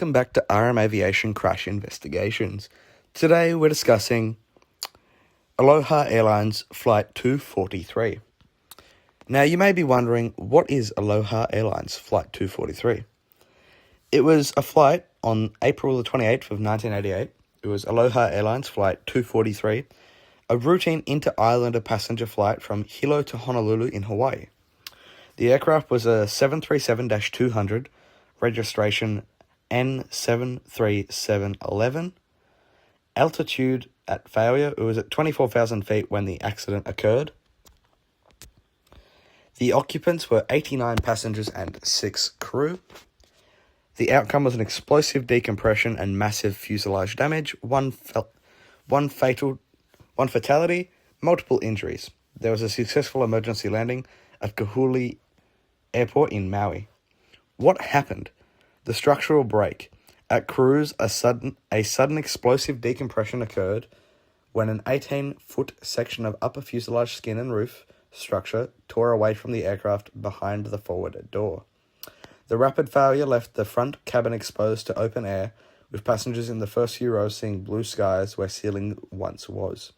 welcome back to R.M.Aviation Crash Investigations. Today we're discussing Aloha Airlines Flight 243. Now you may be wondering, what is Aloha Airlines Flight 243? It was a flight on April the 28th of 1988. It was Aloha Airlines Flight 243, a routine inter-islander passenger flight from Hilo to Honolulu in Hawaii. The aircraft was a 737-200, registration N73711. Altitude at failure, it was at 24,000 feet when the accident occurred. The occupants were 89 passengers and 6 crew. The outcome was an explosive decompression and massive fuselage damage, one fatality, multiple injuries. There was a successful emergency landing at Kahului Airport in Maui. What happened? The structural break. At cruise, a sudden explosive decompression occurred when an 18-foot section of upper fuselage skin and roof structure tore away from the aircraft behind the forward door. The rapid failure left the front cabin exposed to open air, with passengers in the first few rows seeing blue skies where ceiling once was.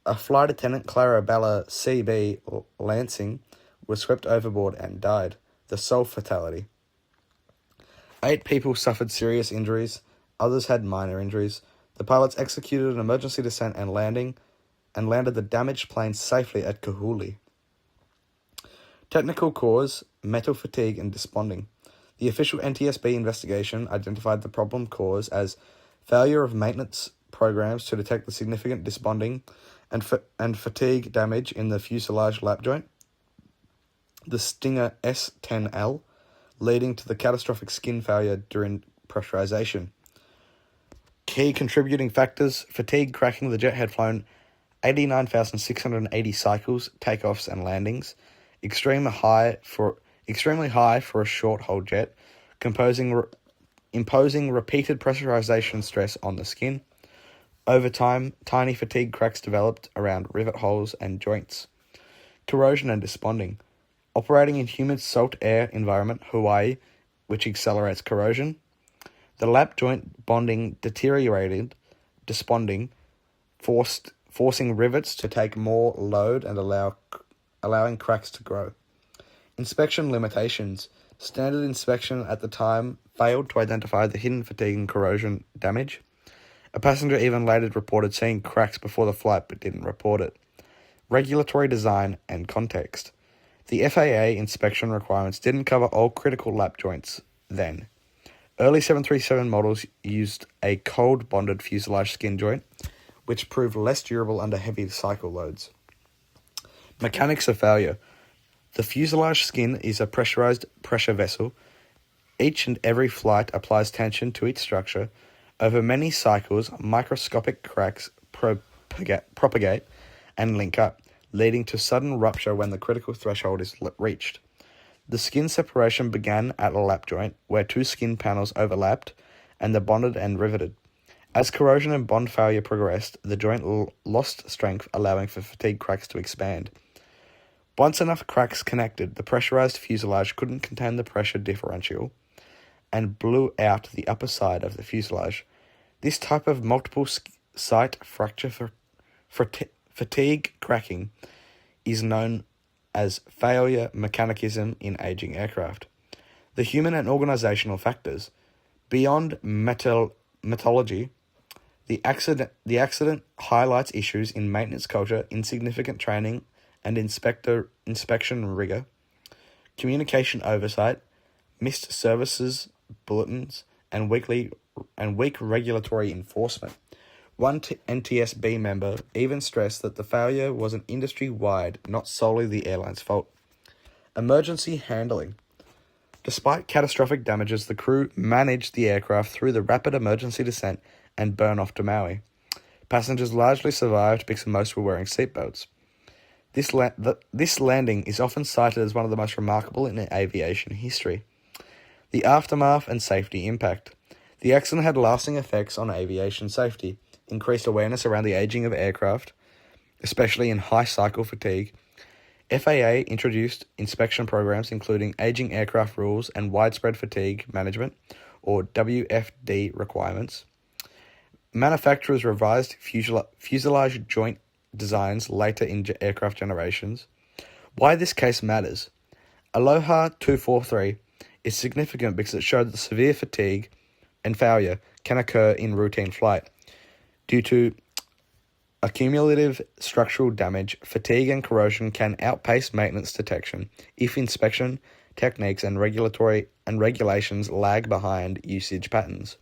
A flight attendant, Clara Bella C.B. Lansing, was swept overboard and died, the sole fatality. 8 people suffered serious injuries, others had minor injuries. The pilots executed an emergency descent and landed the damaged plane safely at Kahului. Technical cause, metal fatigue and desponding. The official NTSB investigation identified the problem cause as failure of maintenance programs to detect the significant desponding and fatigue damage in the fuselage lap joint, the Stinger S10L, leading to the catastrophic skin failure during pressurization. Key contributing factors: fatigue cracking. The jet had flown 89,680 cycles, takeoffs and landings, extremely high for a short-haul jet, imposing repeated pressurization stress on the skin. Over time, tiny fatigue cracks developed around rivet holes and joints. Corrosion and desponding. Operating in humid salt air environment, Hawaii, which accelerates corrosion. The lap joint bonding deteriorated, desponding, forcing rivets to take more load and allowing cracks to grow. Inspection limitations. Standard inspection at the time failed to identify the hidden fatigue and corrosion damage. A passenger even later reported seeing cracks before the flight but didn't report it. Regulatory design and context. The FAA inspection requirements didn't cover all critical lap joints then. Early 737 models used a cold-bonded fuselage skin joint, which proved less durable under heavy cycle loads. Mechanics of failure. The fuselage skin is a pressurized pressure vessel. Each and every flight applies tension to each structure. Over many cycles, microscopic cracks propagate and link up, leading to sudden rupture when the critical threshold is reached. The skin separation began at a lap joint, where 2 skin panels overlapped and the bonded and riveted. As corrosion and bond failure progressed, the joint lost strength, allowing for fatigue cracks to expand. Once enough cracks connected, the pressurized fuselage couldn't contain the pressure differential and blew out the upper side of the fuselage. This type of multiple site fracture fatigue cracking is known as failure mechanicism in aging aircraft. The human and organizational factors. Beyond metallurgy, the accident highlights issues in maintenance culture, insignificant training and inspection rigor, communication oversight, missed services bulletins, and weak regulatory enforcement. One NTSB member even stressed that the failure was an industry-wide, not solely the airline's fault. Emergency handling. Despite catastrophic damages, the crew managed the aircraft through the rapid emergency descent and burn off to Maui. Passengers largely survived because most were wearing seatbelts. This landing is often cited as one of the most remarkable in aviation history. The aftermath and safety impact. The accident had lasting effects on aviation safety, increased awareness around the aging of aircraft, especially in high cycle fatigue. FAA introduced inspection programs including aging aircraft rules and widespread fatigue management, or WFD requirements. Manufacturers revised fuselage joint designs later in aircraft generations. Why this case matters. Aloha 243 is significant because it showed that severe fatigue and failure can occur in routine flight. Due to accumulative structural damage, fatigue and corrosion can outpace maintenance detection if inspection techniques and regulations lag behind usage patterns.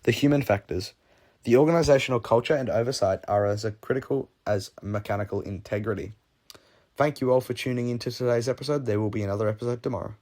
The human factors. The organizational culture and oversight are as critical as mechanical integrity. Thank you all for tuning into today's episode. There will be another episode tomorrow.